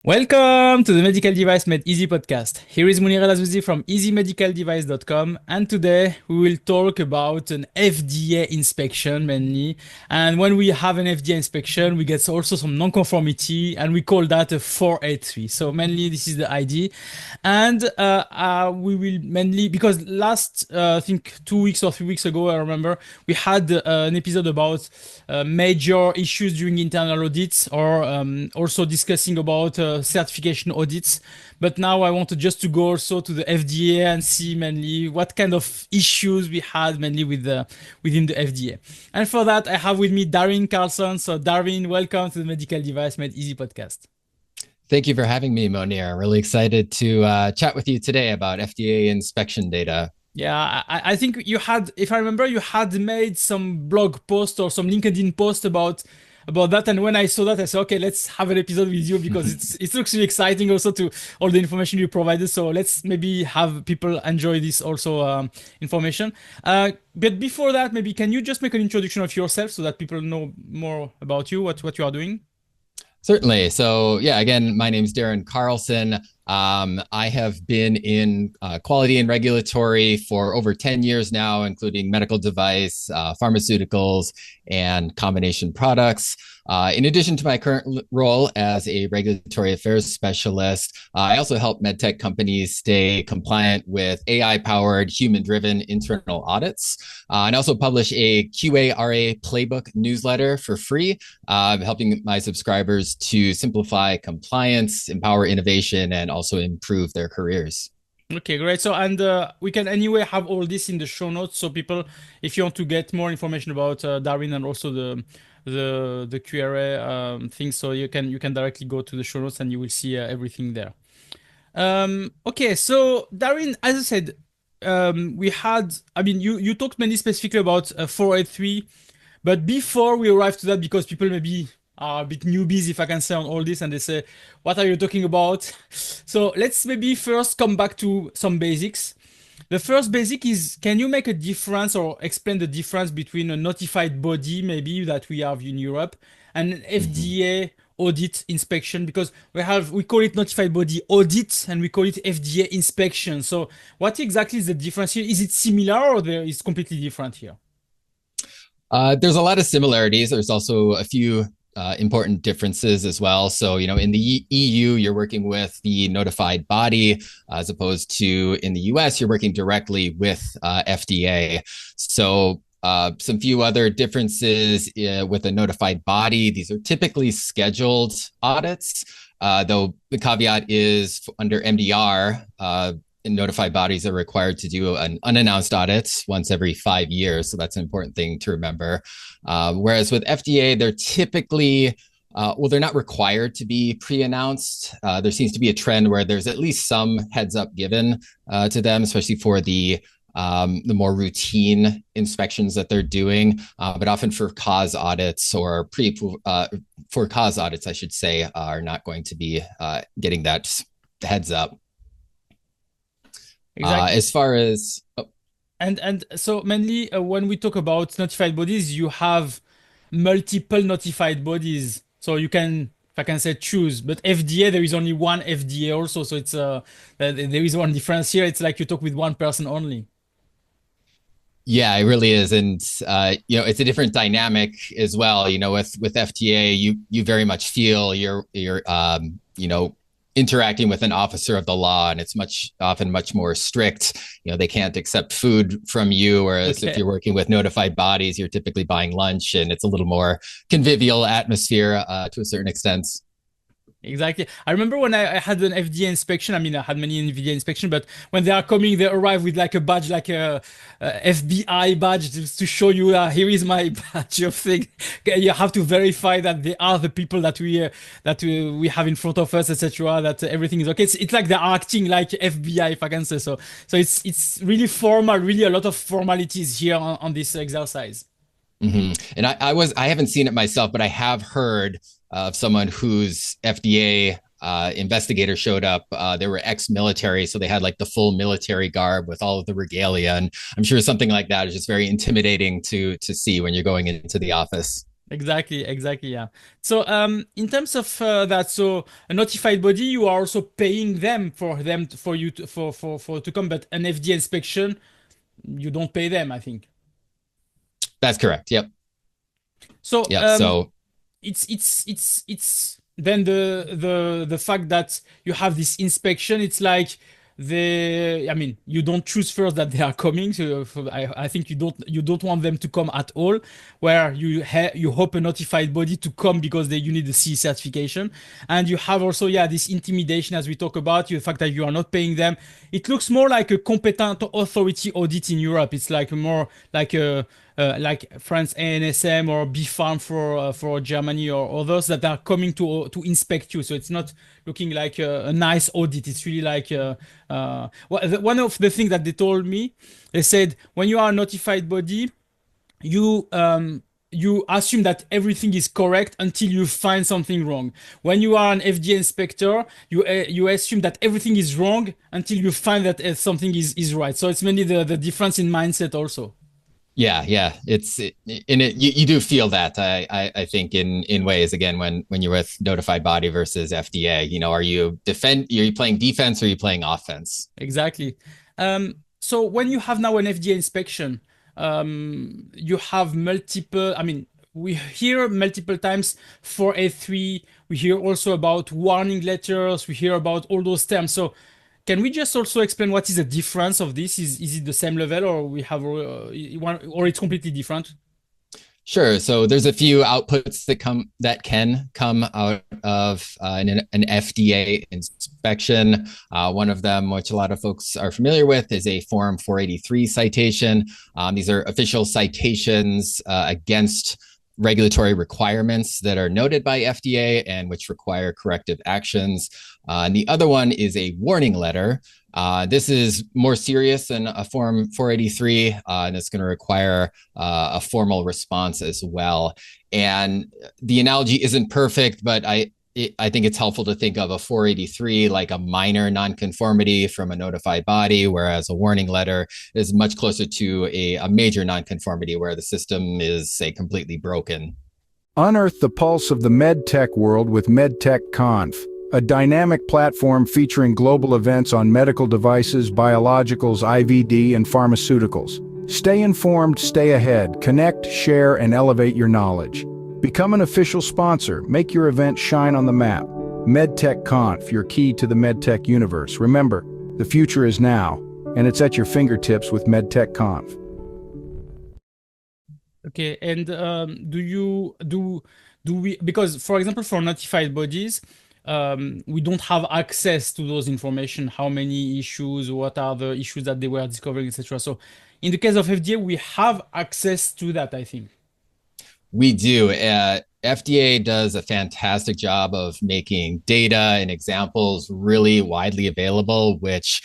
Welcome to the Medical Device Made Easy podcast. Here is Monir El Azzouzi from easymedicaldevice.com, and today we will talk about an FDA inspection mainly. And when we have an FDA inspection, we get also some non-conformity, and we call that a 483. So mainly this is the ID, and we will mainly because last I think 2 weeks or 3 weeks ago, I remember we had an episode about major issues during internal audits, or also discussing about certification audits. But now I want to just to go also to the FDA and see mainly what kind of issues we had mainly with within the FDA. And for that, I have with me Darrin Carlson. So Darrin, welcome to the Medical Device Made Easy podcast. Thank you for having me, Monir. Really excited to chat with you today about FDA inspection data. Yeah, I think you had, if I remember, you had made some blog post or some LinkedIn post about that. And when I saw that, I said, okay, let's have an episode with you because it looks really exciting also to all the information you provided. So let's maybe have people enjoy this also information. But before that, maybe can you just make an introduction of yourself so that people know more about you, what you are doing? Certainly. So, yeah, again, my name's Darrin Carlson. I have been in quality and regulatory for over 10 years now, including medical device, pharmaceuticals, and combination products. In addition to my current role as a regulatory affairs specialist, I also help medtech companies stay compliant with AI-powered, human-driven internal audits. And I also publish a QA/RA playbook newsletter for free, helping my subscribers to simplify compliance, empower innovation, and also improve their careers. Okay, great. So, and we can anyway have all this in the show notes. So, people, if you want to get more information about Darwin and also the QRA thing, so you can directly go to the show notes and you will see everything there. Okay, so Darwin, as I said, we had. I mean, you talked mainly specifically about 483, but before we arrive to that, because people maybe are a bit newbies, if I can say, on all this, and they say, "What are you talking about?" So let's maybe first come back to some basics. The first basic is, can you make a difference or explain the difference between a notified body, maybe that we have in Europe, and an Mhm. FDA audit inspection? Because we call it notified body audit and we call it FDA inspection. So what exactly is the difference here? Is it similar or there is completely different here? There's a lot of similarities. There's also a few important differences as well. So, in the EU, you're working with the notified body, as opposed to in the US, you're working directly with FDA. So, some few other differences with a notified body. These are typically scheduled audits, though the caveat is under MDR, notified bodies are required to do an unannounced audit once every 5 years. So that's an important thing to remember. Whereas with FDA, they're typically, they're not required to be pre-announced. There seems to be a trend where there's at least some heads up given to them, especially for the more routine inspections that they're doing, but often for cause audits or for cause audits, I should say, are not going to be getting that heads up. Exactly. As far as And so mainly when we talk about notified bodies, you have multiple notified bodies. So you can, if I can say, choose. But FDA, there is only one FDA also. So it's there is one difference here. It's like you talk with one person only. Yeah, it really is, and it's a different dynamic as well. With FTA, you very much feel you're interacting with an officer of the law, and it's often much more strict. They can't accept food from you, whereas if Okay. you're working with notified bodies, you're typically buying lunch, and it's a little more convivial atmosphere to a certain extent. Exactly. I remember when I had an FDA inspection. I mean, I had many FDA inspection, but when they are coming, they arrive with like a badge, like a FBI badge to show you, here is my badge of thing. Okay, you have to verify that they are the people that we have in front of us, etc. That everything is okay. It's like they're acting like FBI, if I can say so. So it's really formal, really a lot of formalities here on this exercise. And I haven't seen it myself, but I have heard of someone whose FDA investigator showed up. They were ex-military, so they had like the full military garb with all of the regalia, and I'm sure something like that is just very intimidating to see when you're going into the office. Exactly, exactly, yeah. So, in terms of that, so a notified body, you are also paying them for for you to, for to come, but an FDA inspection, you don't pay them, I think. That's correct. Yep. So, Yep. So it's then the fact that you have this inspection, it's like I mean, you don't choose first that they are coming, so I think you don't want them to come at all, where you hope a notified body to come because you need the CE certification. And you have also, yeah, this intimidation, as we talk about, the fact that you are not paying them. It looks more like a competent authority audit in Europe. It's like more like France ANSM or BfArM for Germany or others that are coming to inspect you. So it's not looking like a nice audit. It's really like one of the things that they told me. They said when you are a notified body, you assume that everything is correct until you find something wrong. When you are an FDA inspector, you assume that everything is wrong until you find that something is right. So it's mainly the difference in mindset also. yeah, yeah, in it. You do feel that I think in ways again when you're with notified body versus FDA. You know, are you playing defense or are you playing offense? Exactly. So when you have now an FDA inspection, you have multiple. I mean, we hear multiple times 483. We hear also about warning letters. We hear about all those terms. So can we just also explain what is the difference of this? Is it the same level, or we have one, or it's completely different? Sure. So there's a few outputs that can come out of an FDA inspection. One of them, which a lot of folks are familiar with, is a Form 483 citation. These are official citations against regulatory requirements that are noted by FDA and which require corrective actions. And the other one is a warning letter. This is more serious than a Form 483, and it's going to require a formal response as well. And the analogy isn't perfect, but I think it's helpful to think of a 483 like a minor nonconformity from a notified body, whereas a warning letter is much closer to a major nonconformity where the system is, say, completely broken. Unearth the pulse of the medtech world with MedTech Conf, a dynamic platform featuring global events on medical devices, biologicals, IVD, and pharmaceuticals. Stay informed, stay ahead, connect, share, and elevate your knowledge. Become an official sponsor. Make your event shine on the map. MedTech Conf, your key to the medtech universe. Remember, the future is now, and it's at your fingertips with MedTech Conf. Okay, and do we, because for example for notified bodies, we don't have access to those information, how many issues, what are the issues that they were discovering, etc. So in the case of FDA, we have access to that, I think. We do. FDA does a fantastic job of making data and examples really widely available, which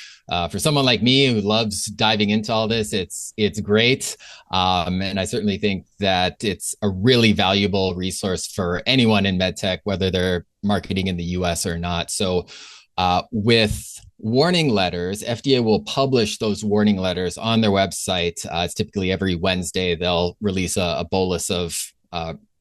for someone like me who loves diving into all this, it's great. And I certainly think that it's a really valuable resource for anyone in medtech, whether they're marketing in the US or not. So with warning letters, FDA will publish those warning letters on their website. It's typically every Wednesday. They'll release a bolus of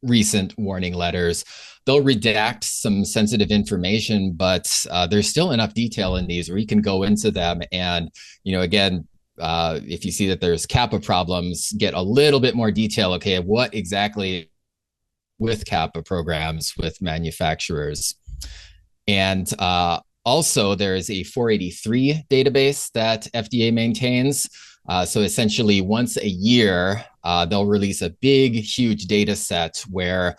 recent warning letters. They'll redact some sensitive information, but there's still enough detail in these where you can go into them and, again, if you see that there's CAPA problems, get a little bit more detail. Okay, what exactly with CAPA programs with manufacturers? And also, there is a 483 database that FDA maintains. So essentially, once a year, they'll release a big, huge data set where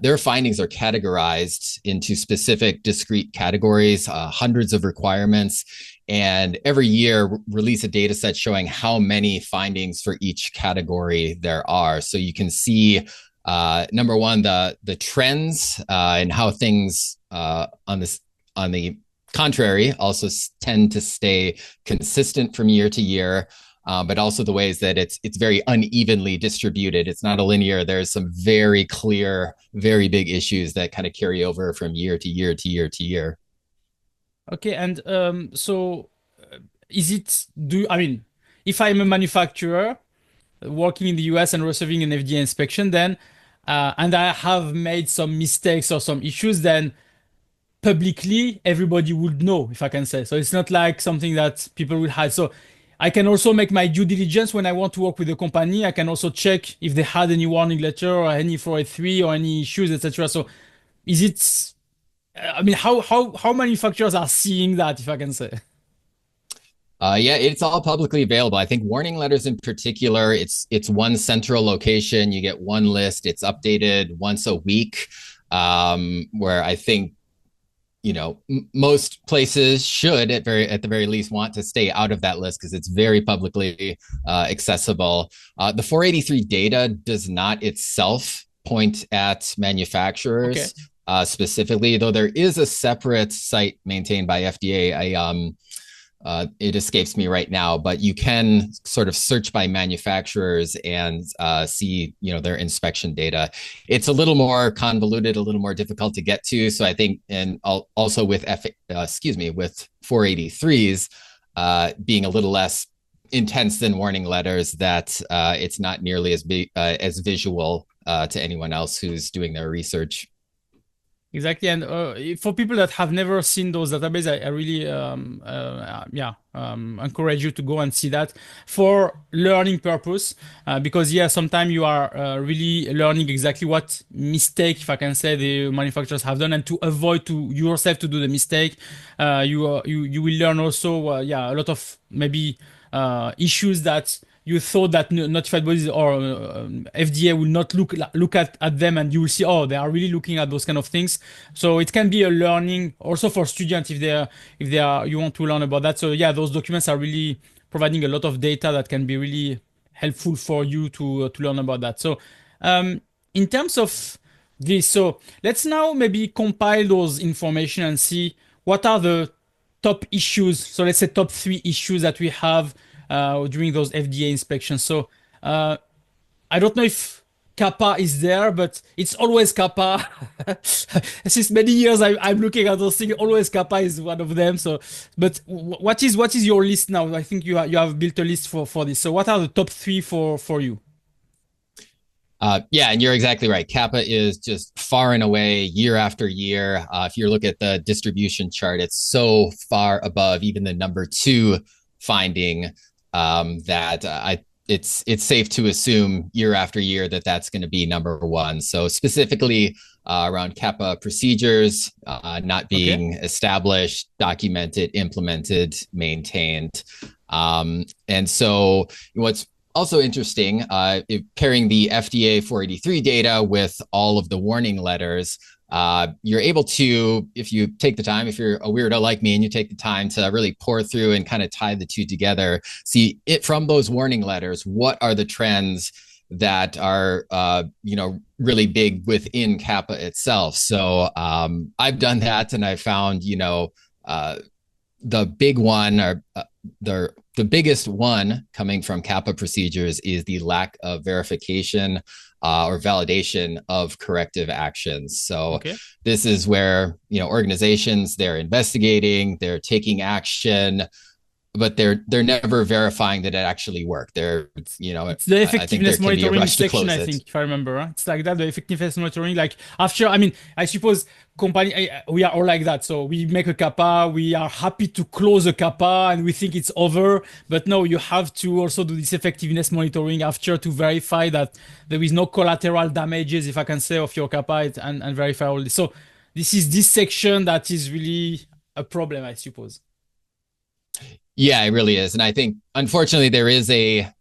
their findings are categorized into specific discrete categories, hundreds of requirements, and every year release a data set showing how many findings for each category there are. So you can see number one, the trends and how things on the contrary also tend to stay consistent from year to year, but also the ways that it's very unevenly distributed. It's not a linear. There's some very clear, very big issues that kind of carry over from year to year to year to year. Okay, and so is it do I mean, if I'm a manufacturer working in the US and receiving an FDA inspection, then and I have made some mistakes or some issues, then publicly everybody would know, if I can say. So it's not like something that people will hide. So I can also make my due diligence when I want to work with a company. I can also check if they had any warning letter or any 483 or any issues, etc. So is it? I mean, how manufacturers are seeing that, if I can say? Yeah, it's all publicly available. I think warning letters in particular, it's one central location. You get one list. It's updated once a week. Where I think most places should at the very least want to stay out of that list because it's very publicly accessible. The 483 data does not itself point at Okay. manufacturers specifically, though there is a separate site maintained by FDA. It escapes me right now, but you can sort of search by manufacturers and see, their inspection data. It's a little more convoluted, a little more difficult to get to. So I think, and also with with 483s being a little less intense than warning letters, that it's not nearly as visual to anyone else who's doing their research. Exactly, and for people that have never seen those databases, I really, encourage you to go and see that for learning purpose, because yeah, sometimes you are really learning exactly what mistake, if I can say, the manufacturers have done, and to avoid to yourself to do the mistake, you will learn also, a lot of maybe issues that you thought that notified bodies or FDA will not look at them, and you will see, oh, they are really looking at those kind of things. So it can be a learning also for students if they are you want to learn about that. So yeah, those documents are really providing a lot of data that can be really helpful for you to learn about that. So in terms of this, so let's now maybe compile those information and see what are the top issues. So let's say top three issues that we have during those FDA inspections. So uh, I don't know if kappa is there, but it's always kappa. Since many years, I'm looking at those things. Always kappa is one of them. So, but what is your list now? I think you have built a list for this. So what are the top three for you? Yeah, and you're exactly right. Kappa is just far and away year after year. If you look at the distribution chart, it's so far above even the number two finding that it's safe to assume year after year that that's going to be number one. So specifically around Kappa procedures not Okay. being established, documented, implemented, maintained. And so what's also interesting, pairing the FDA 483 data with all of the warning letters, you're able to, if you take the time, if you're a weirdo like me and you take the time to really pour through and kind of tie the two together, see it from those warning letters, what are the trends that are, really big within Kappa itself. So I've done that and I found, the big one or the biggest one coming from Kappa procedures is the lack of verification or validation of corrective actions. So Okay. this is where organizations, they're investigating, they're taking action, but they're never verifying that it actually worked. It's the I think there effectiveness can be a monitoring rush to section, close I it. think, if I remember. It's like that, the effectiveness monitoring. Like after, I mean, I suppose company we are all like that. So we make a kappa, we are happy to close a kappa, and we think it's over. But no, you have to also do this effectiveness monitoring after to verify that there is no collateral damages, if I can say, of your kappa, and verify all this. So this is this section that is really a problem, I suppose. Yeah, it really is. And I think unfortunately there is a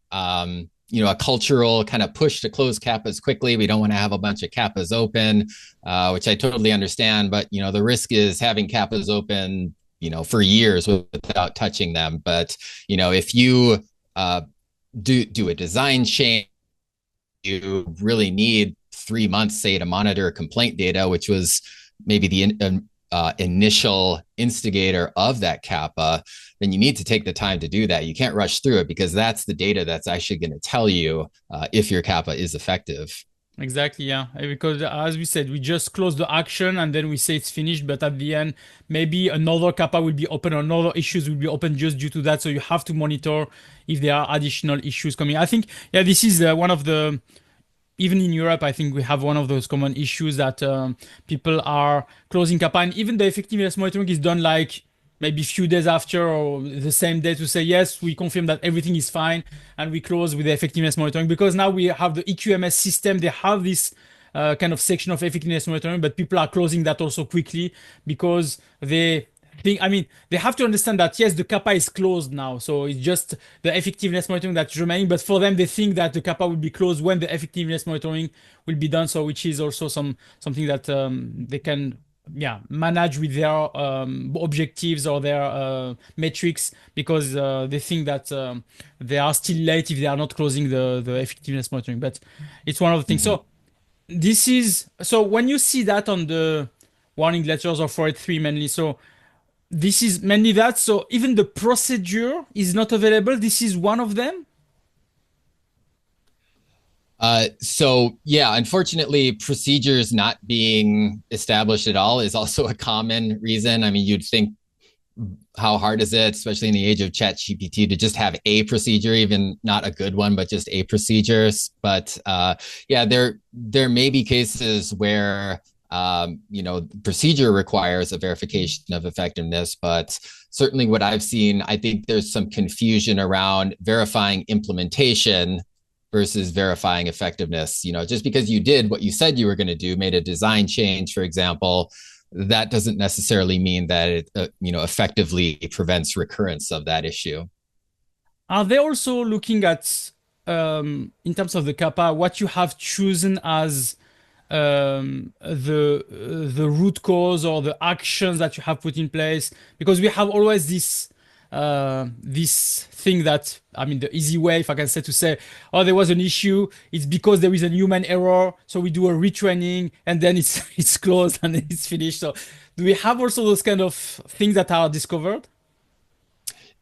cultural kind of push to close kappas quickly. We don't want to have a bunch of kappas open, which I totally understand. But the risk is having kappas open, for years without touching them. But if you do a design change, you really need 3 months, say, to monitor complaint data, which was maybe the initial instigator of that kappa, then you need to take the time to do that. You can't rush through it because that's the data that's actually going to tell you if your kappa is effective. Exactly, yeah. Because as we said, we just close the action and then we say it's finished, but at the end, maybe another kappa will be open or another issues will be open just due to that. So you have to monitor if there are additional issues coming. I think, yeah, this is one of the even in Europe, I think we have one of those common issues that people are closing CAPA, and even the effectiveness monitoring is done like maybe a few days after or the same day to say, yes, we confirm that everything is fine, and we close with the effectiveness monitoring because now we have the EQMS system. They have this kind of section of effectiveness monitoring, but people are closing that also quickly because they think, I mean, they have to understand that yes, the kappa is closed now, so it's just the effectiveness monitoring that's remaining. But for them, they think that the kappa will be closed when the effectiveness monitoring will be done. So which is also something that they can manage with their objectives or their metrics because they think that they are still late if they are not closing the effectiveness monitoring. But it's one of the things. Mm-hmm. So this is so when you see that on the warning letters of 483 mainly. So this is mainly that. So even the procedure is not available. This is one of them. So yeah, unfortunately, procedures not being established at all is also a common reason. I mean, you'd think, how hard is it, especially in the age of ChatGPT, to just have a procedure, even not a good one, but just a procedure. But yeah, there may be cases where procedure requires a verification of effectiveness, but certainly what I've seen, I think there's some confusion around verifying implementation versus verifying effectiveness. Just because you did what you said you were going to do, made a design change, for example, that doesn't necessarily mean that it, effectively prevents recurrence of that issue. Are they also looking at, in terms of the kappa, what you have chosen as the root cause or the actions that you have put in place? Because we have always this thing that, I mean, the easy way, if I can say, to say, oh, there was an issue, it's because there is a human error, so we do a retraining and then it's it's closed and it's finished. So do we have also those kind of things that are discovered?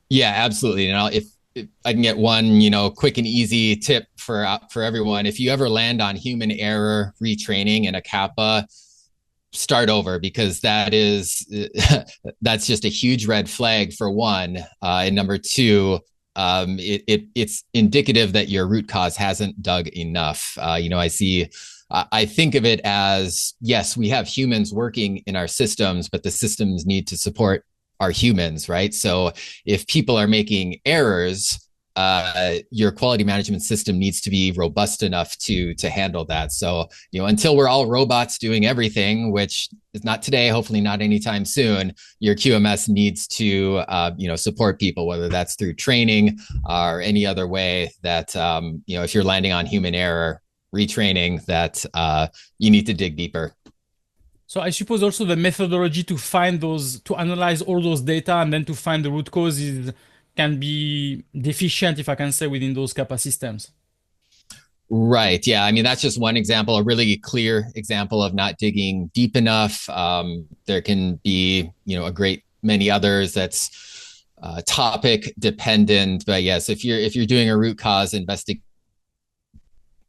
Yeah, absolutely. If I can get one, quick and easy tip for everyone, if you ever land on human error retraining in a kappa, start over, because that's just a huge red flag for one. And number two, it's indicative that your root cause hasn't dug enough. I think of it as, yes, we have humans working in our systems, but the systems need to support our humans, right? So if people are making errors, your quality management system needs to be robust enough to handle that. So, until we're all robots doing everything, which is not today, hopefully not anytime soon, your QMS needs to, support people, whether that's through training or any other way that, if you're landing on human error retraining, that you need to dig deeper. So I suppose also the methodology to find those, to analyze all those data and then to find the root causes can be deficient, if I can say, within those kappa systems. Right. Yeah. I mean, that's just one example, a really clear example of not digging deep enough. There can be, a great many others that's topic dependent. But yes, if you're doing a root cause investigation,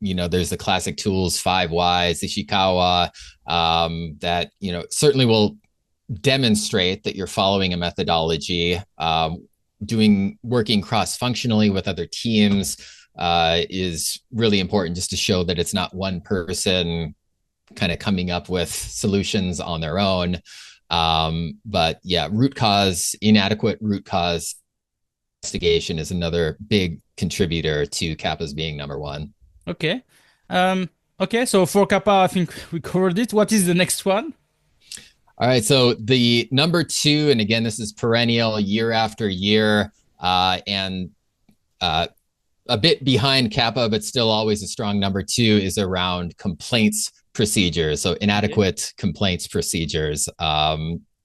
there's the classic tools, 5 Whys, Ishikawa, that, certainly will demonstrate that you're following a methodology. Working cross-functionally with other teams is really important, just to show that it's not one person kind of coming up with solutions on their own. But yeah, inadequate root cause investigation is another big contributor to kappas being number one. Okay. Okay, so for kappa, I think we covered it. What is the next one? All right, so the number 2, and again, this is perennial year after year, and a bit behind kappa, but still always a strong number 2, is around complaints procedures. So inadequate complaints procedures,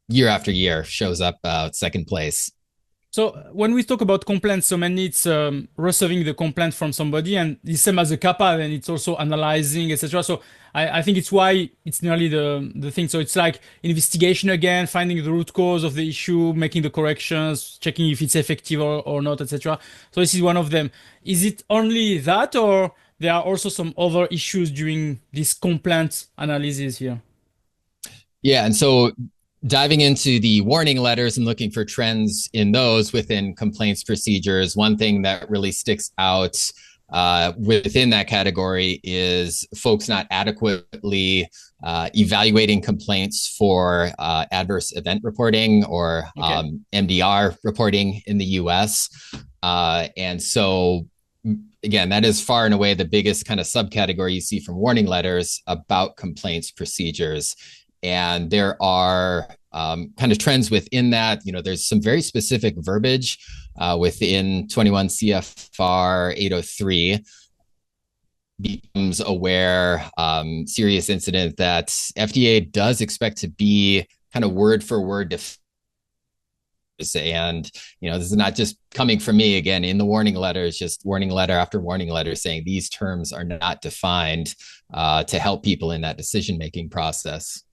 year after year, shows up second place. So when we talk about complaints, so mainly it's receiving the complaint from somebody, and the same as the kappa, then it's also analyzing, etc. So I think it's why it's nearly the thing. So it's like investigation again, finding the root cause of the issue, making the corrections, checking if it's effective or not, etc. So this is one of them. Is it only that, or there are also some other issues during this complaint analysis here? Yeah, and so diving into the warning letters and looking for trends in those within complaints procedures, one thing that really sticks out Within that category is folks not adequately evaluating complaints for adverse event reporting or MDR reporting in the US. And so, again, that is far and away the biggest kind of subcategory you see from warning letters about complaints procedures. And there are kind of trends within that. There's some very specific verbiage within 21 CFR 803 becomes aware serious incident that FDA does expect to be kind of word for word. And this is not just coming from me. Again, in the warning letter, it's just warning letter after warning letter saying these terms are not defined to help people in that decision-making process.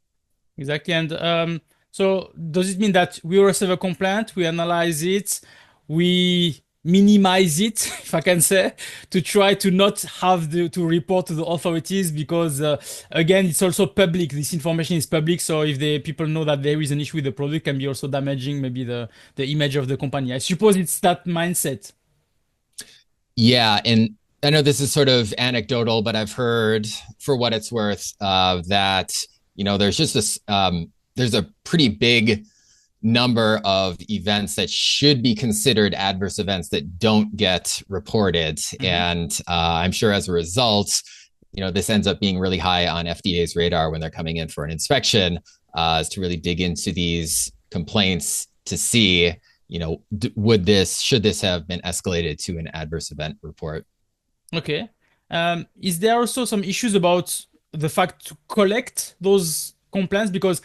Exactly. And so does it mean that we receive a complaint, we analyze it, we minimize it, if I can say, to try to not have to report to the authorities because, again, it's also public. This information is public. So if the people know that there is an issue with the product, can be also damaging maybe the image of the company. I suppose it's that mindset. Yeah. And I know this is sort of anecdotal, but I've heard, for what it's worth, that there's just this, there's a pretty big number of events that should be considered adverse events that don't get reported. Mm-hmm. And I'm sure as a result, this ends up being really high on FDA's radar when they're coming in for an inspection, is to really dig into these complaints to see, should this have been escalated to an adverse event report? Okay. Is there also some issues about the fact to collect those complaints? Because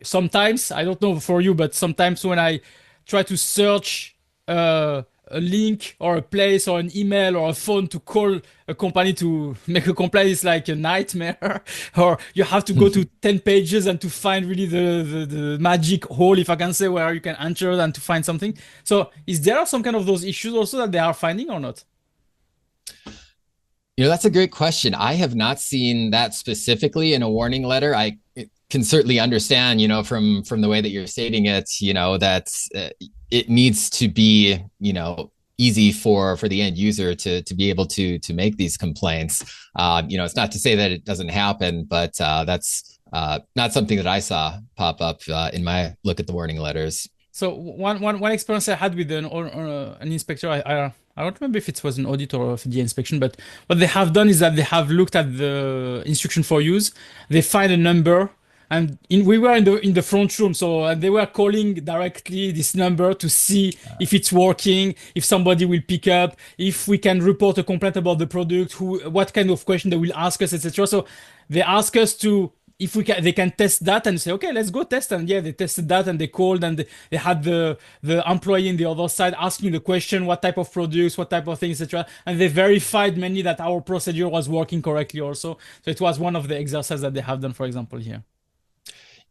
sometimes, I don't know for you, but sometimes when I try to search a link or a place or an email or a phone to call a company to make a complaint, it's like a nightmare. Or you have to go to 10 pages and to find really the magic hole, if I can say, where you can enter and to find something. So is there some kind of those issues also that they are finding or not? That's a great question. I have not seen that specifically in a warning letter. I can certainly understand, from the way that you're stating it, that it needs to be, easy for the end user to be able to make these complaints. It's not to say that it doesn't happen, but that's not something that I saw pop up in my look at the warning letters. So one experience I had with an inspector, I don't remember if it was an audit or a FDA inspection, but what they have done is that they have looked at the instruction for use. They find a number, and we were in the front room, so they were calling directly this number to see if it's working, if somebody will pick up, if we can report a complaint about the product, what kind of question they will ask us, etc. So they ask us to, if they can test that and say, okay, let's go test. And yeah, they tested that and they called and they had the employee on the other side asking the question, what type of products, what type of things, etc. And they verified mainly that our procedure was working correctly also. So it was one of the exercises that they have done, for example, here.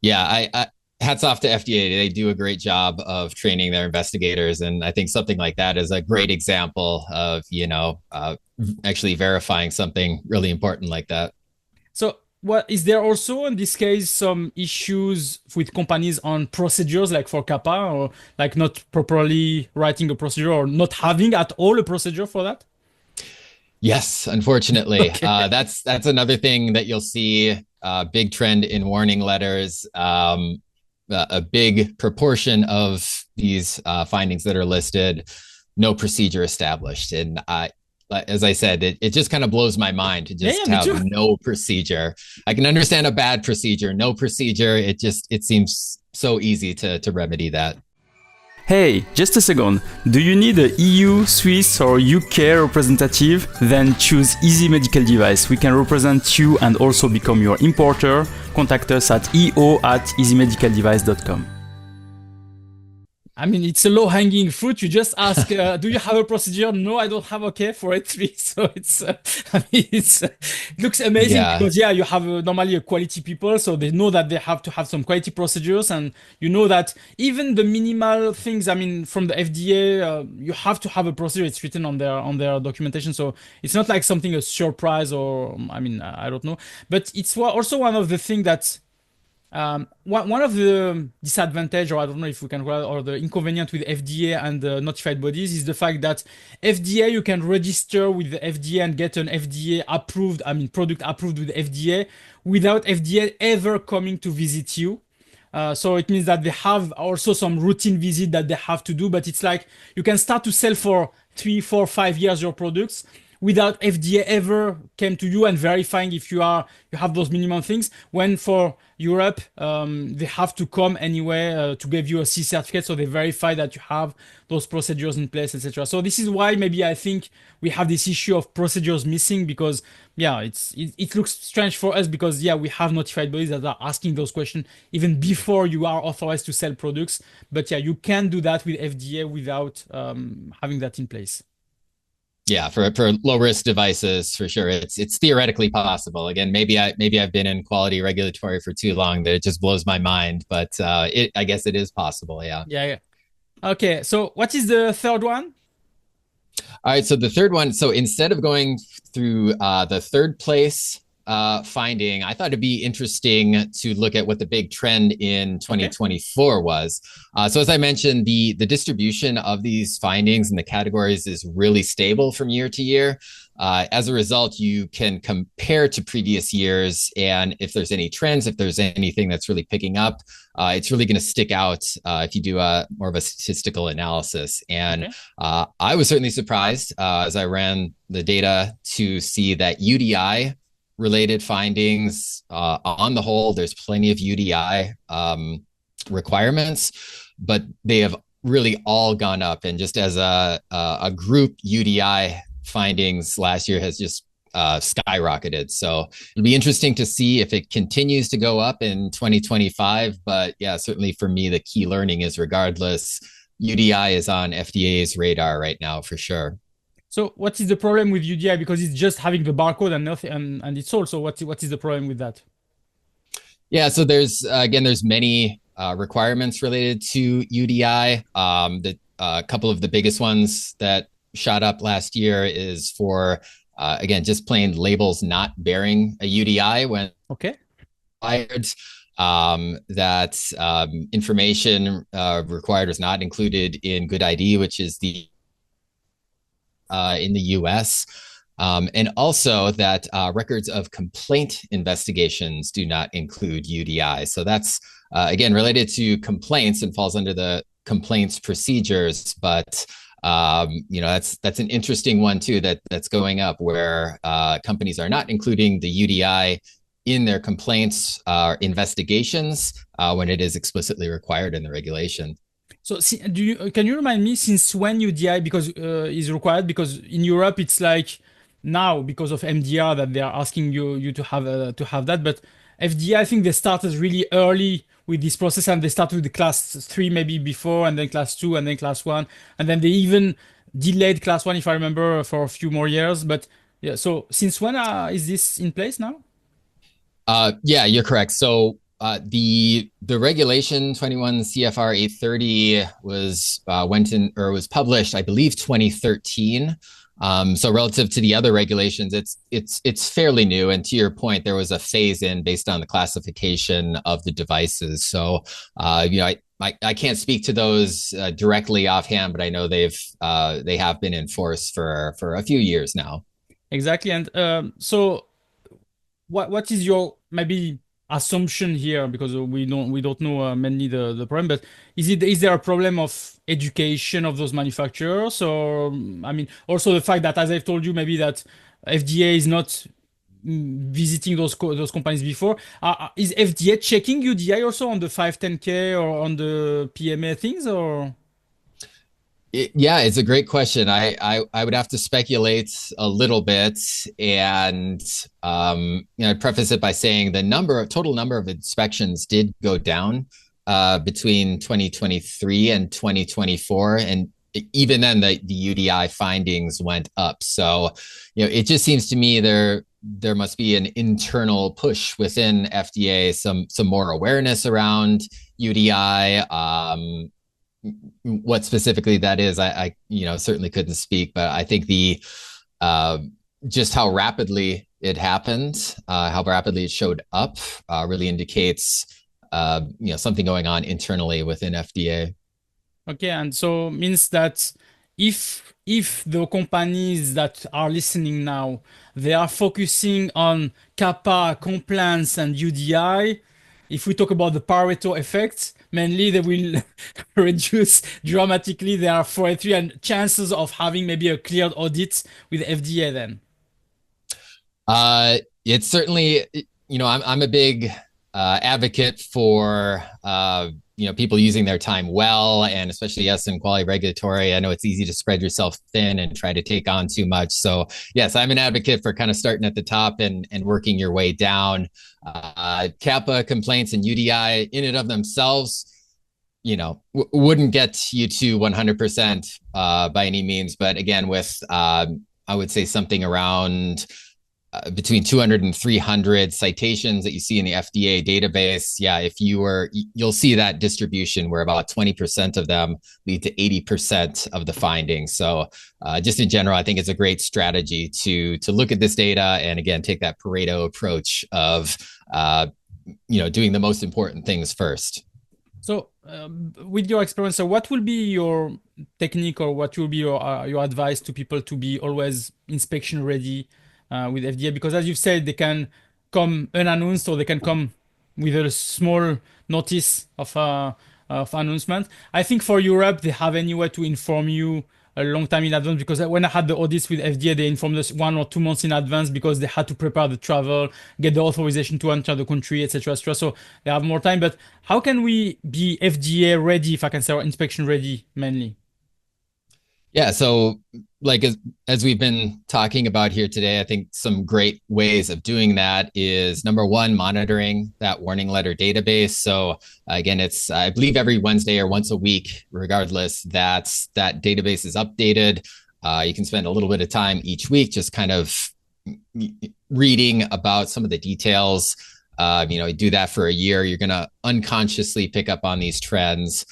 Yeah, I hats off to FDA. They do a great job of training their investigators. And I think something like that is a great example of, actually verifying something really important like that. So, is there also in this case some issues with companies on procedures, like for CAPA, or like not properly writing a procedure or not having at all a procedure for that? Yes, unfortunately. Okay. That's another thing that you'll see, big trend in warning letters. A big proportion of these findings that are listed, no procedure established. And as I said, it just kind of blows my mind to just have no procedure. I can understand a bad procedure, no procedure. It seems so easy to remedy that. Hey, just a second. Do you need a EU, Swiss or UK representative? Then choose Easy Medical Device. We can represent you and also become your importer. Contact us at eo@easymedicaldevice.com. I mean, it's a low-hanging fruit. You just ask, do you have a procedure? No, I don't have. Okay, for it. So it's, it looks amazing because you have normally a quality people, so they know that they have to have some quality procedures, and you know that even the minimal things, I mean, from the FDA, you have to have a procedure. It's written on their documentation, so it's not like something a surprise or, I mean, I don't know, but it's also one of the things that one of the disadvantage, or I don't know if we can call it, or the inconvenient with FDA and notified bodies is the fact that FDA, you can register with the FDA and get an FDA approved, I mean, product approved with FDA without FDA ever coming to visit you. So it means that they have also some routine visit that they have to do, but it's like you can start to sell for 3, 4, 5 years your products without FDA ever came to you and verifying if you have those minimum things. When for Europe, they have to come anyway to give you a C certificate, so they verify that you have those procedures in place, etc. So this is why maybe I think we have this issue of procedures missing because yeah, it looks strange for us because yeah, we have notified bodies that are asking those questions even before you are authorized to sell products. But yeah, you can do that with FDA without having that in place. Yeah, for low risk devices, for sure, it's theoretically possible. Again, maybe I've been in quality regulatory for too long that it just blows my mind, but I guess it is possible. Yeah. Yeah, yeah. Okay, so what is the third one? All right. So the third one. So instead of going through the third place finding, I thought it'd be interesting to look at what the big trend in Okay. 2024 was. So as I mentioned, the distribution of these findings and the categories is really stable from year to year. As a result, you can compare to previous years, and if there's any trends, if there's anything that's really picking up, it's really going to stick out if you do more of a statistical analysis. And Okay. I was certainly surprised as I ran the data to see that UDI related findings on the whole, there's plenty of UDI requirements, but they have really all gone up. And just as a group, UDI findings last year has just skyrocketed. So it'll be interesting to see if it continues to go up in 2025. But yeah, certainly for me, the key learning is regardless, UDI is on FDA's radar right now for sure. So what is the problem with UDI? Because it's just having the barcode and nothing, and it's also what is the problem with that? Yeah, so there's again, there's many requirements related to UDI. The couple of the biggest ones that shot up last year is for again just plain labels not bearing a UDI when Okay. required. That information required was not included in Good ID, which is the in the US. And also that records of complaint investigations do not include UDI. So that's, again, related to complaints and falls under the complaints procedures. But, that's an interesting one, too, that's going up where companies are not including the UDI in their complaints investigations when it is explicitly required in the regulation. So can you remind me since when UDI because is required? Because in Europe it's like now because of MDR that they are asking you to have that, but FDA I think they started really early with this process and they started with the class 3 maybe before and then class 2 and then class 1 and then they even delayed class 1 if I remember for a few more years. But yeah, so since when is this in place now? Yeah, you're correct. So the regulation 21 CFR 830 was went in or was published, I believe, 2013. So relative to the other regulations, it's fairly new. And to your point, there was a phase in based on the classification of the devices. So I can't speak to those directly offhand, but I know they have been in force for a few years now. Exactly. And so what is your maybe assumption here because we don't know mainly the problem, but is there a problem of education of those manufacturers, or I mean also the fact that as I've told you maybe that FDA is not visiting those companies before. Is FDA checking UDI also on the 510K or on the PMA things or? Yeah, it's a great question. I would have to speculate a little bit, and I'd preface it by saying the total number of inspections did go down between 2023 and 2024, and even then the UDI findings went up. So, it just seems to me there must be an internal push within FDA, some more awareness around UDI. What specifically that is, I certainly couldn't speak, but I think the just how rapidly it happened, how rapidly it showed up, really indicates something going on internally within FDA. Okay, and so means that if the companies that are listening now, they are focusing on kappa, compliance, and UDI, if we talk about the Pareto effect, mainly they will reduce dramatically their 483 and chances of having maybe a cleared audit with FDA then. It's certainly, I'm a big advocate for people using their time well, and especially us in quality regulatory. I know it's easy to spread yourself thin and try to take on too much. So yes, I'm an advocate for kind of starting at the top and working your way down. Kappa complaints and UDI in and of themselves, wouldn't get you to 100% by any means. But again, with I would say something around between 200 and 300 citations that you see in the FDA database. Yeah, you'll see that distribution where about 20% of them lead to 80% of the findings. So just in general, I think it's a great strategy to look at this data and again, take that Pareto approach of, doing the most important things first. So, with your experience, so what will be your technique or what will be your advice to people to be always inspection ready with FDA? Because as you've said, they can come unannounced or they can come with a small notice of announcement. I think for Europe, they have any way to inform you a long time in advance because when I had the audits with FDA, they informed us 1 or 2 months in advance because they had to prepare the travel, get the authorization to enter the country, etc., etc. So they have more time. But how can we be FDA ready, if I can say, or inspection ready mainly? Yeah, so like as we've been talking about here today, I think some great ways of doing that is number one, monitoring that warning letter database. So again, it's I believe every Wednesday or once a week, regardless, that database is updated. You can spend a little bit of time each week just kind of reading about some of the details. You do that for a year, you're going to unconsciously pick up on these trends.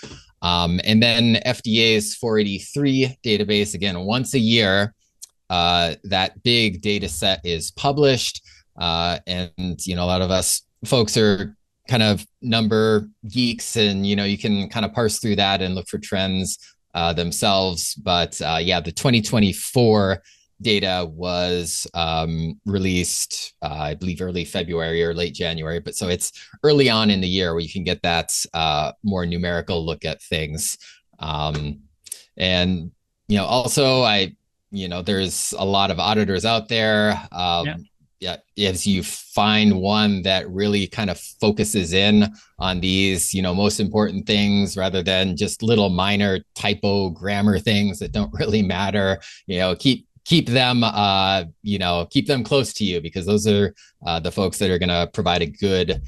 And then FDA's 483 database, again, once a year, that big data set is published. And, a lot of us folks are kind of number geeks and, you can kind of parse through that and look for trends themselves. But yeah, the 2024 data was released, I believe, early February or late January. But so it's early on in the year where you can get that more numerical look at things. And, also there's a lot of auditors out there. Yeah, as you find one that really kind of focuses in on these, most important things rather than just little minor typo grammar things that don't really matter, keep them keep them close to you because those are the folks that are going to provide a good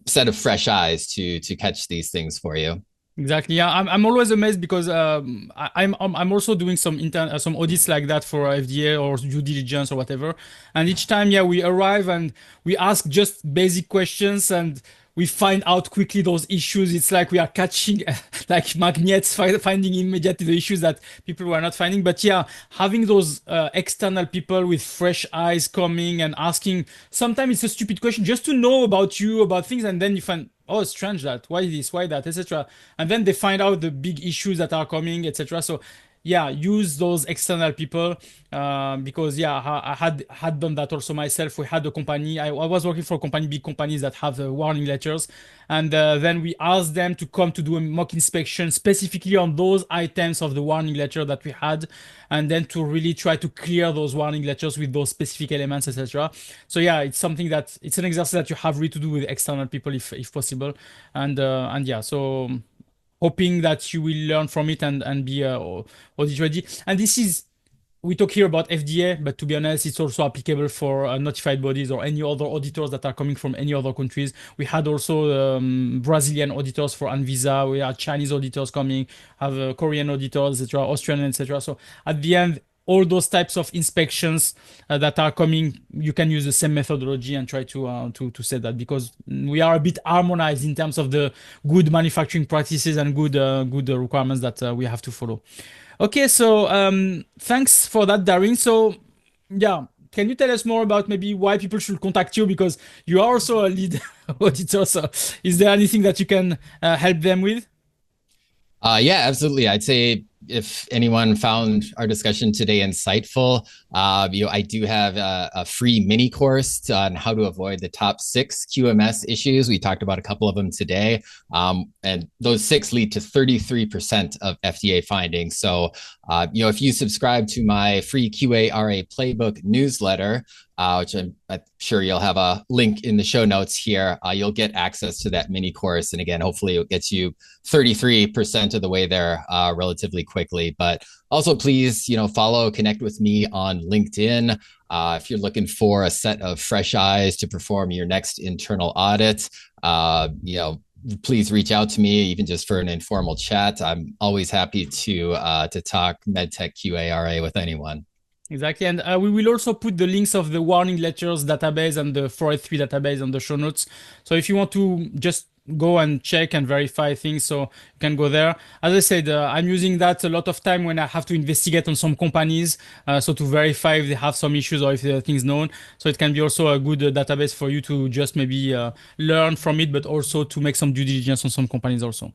set of fresh eyes to catch these things for you. Exactly. Yeah, I'm always amazed because I'm also doing some audits like that for FDA or due diligence or whatever. And each time, yeah, we arrive and we ask just basic questions and we find out quickly those issues. It's like we are catching like magnets, finding immediately the issues that people were not finding. But yeah, having those external people with fresh eyes coming and asking, sometimes it's a stupid question just to know about you, about things, and then you find, oh, strange that, why this, why that, etc. And then they find out the big issues that are coming, etc. So yeah, use those external people because yeah, I had done that also myself. We had a company. I was working for a company, big companies that have warning letters, and then we asked them to come to do a mock inspection specifically on those items of the warning letter that we had, and then to really try to clear those warning letters with those specific elements, etc. So yeah, it's something that it's an exercise that you have really to do with external people if possible, and yeah, so hoping that you will learn from it and be audit ready. And this is, we talk here about FDA, but to be honest, it's also applicable for notified bodies or any other auditors that are coming from any other countries. We had also Brazilian auditors for Anvisa. We had Chinese auditors coming, have Korean auditors, etc., Australian, etc. So at the end, all those types of inspections that are coming, you can use the same methodology and try to say that because we are a bit harmonized in terms of the good manufacturing practices and good requirements that we have to follow. Okay, so thanks for that, Darrin. So yeah, can you tell us more about maybe why people should contact you? Because you are also a lead auditor. So is there anything that you can help them with? Yeah, absolutely. I'd say if anyone found our discussion today insightful, I do have a free mini course on how to avoid the top 6 QMS issues. We talked about a couple of them today, and those 6 lead to 33% of FDA findings. So, if you subscribe to my free QA/RA playbook newsletter, which I'm sure you'll have a link in the show notes here, you'll get access to that mini course. And again, hopefully it gets you 33% of the way there relatively quickly. But also please, connect with me on LinkedIn. If you're looking for a set of fresh eyes to perform your next internal audit, please reach out to me, even just for an informal chat. I'm always happy to talk MedTech QA/RA with anyone. Exactly. And we will also put the links of the warning letters database and the 483 database on the show notes. So if you want to just go and check and verify things, so you can go there. As I said, I'm using that a lot of time when I have to investigate on some companies, so to verify if they have some issues or if there are things known. So it can be also a good database for you to just maybe learn from it, but also to make some due diligence on some companies also.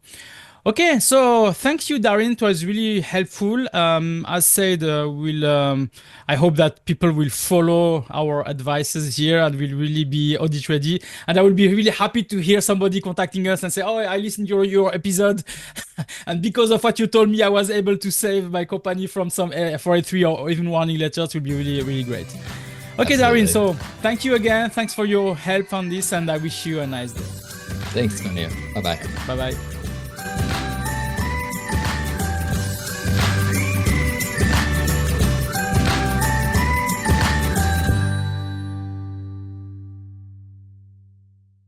Okay, so thank you, Darrin. It was really helpful. As said, I hope that people will follow our advices here and will really be audit ready. And I will be really happy to hear somebody contacting us and say, "Oh, I listened to your episode, and because of what you told me, I was able to save my company from some 483 or even warning letters." It will be really, really great. Okay, Absolutely. Darrin. So thank you again. Thanks for your help on this, and I wish you a nice day. Thanks, Monir. Bye-bye. Bye-bye.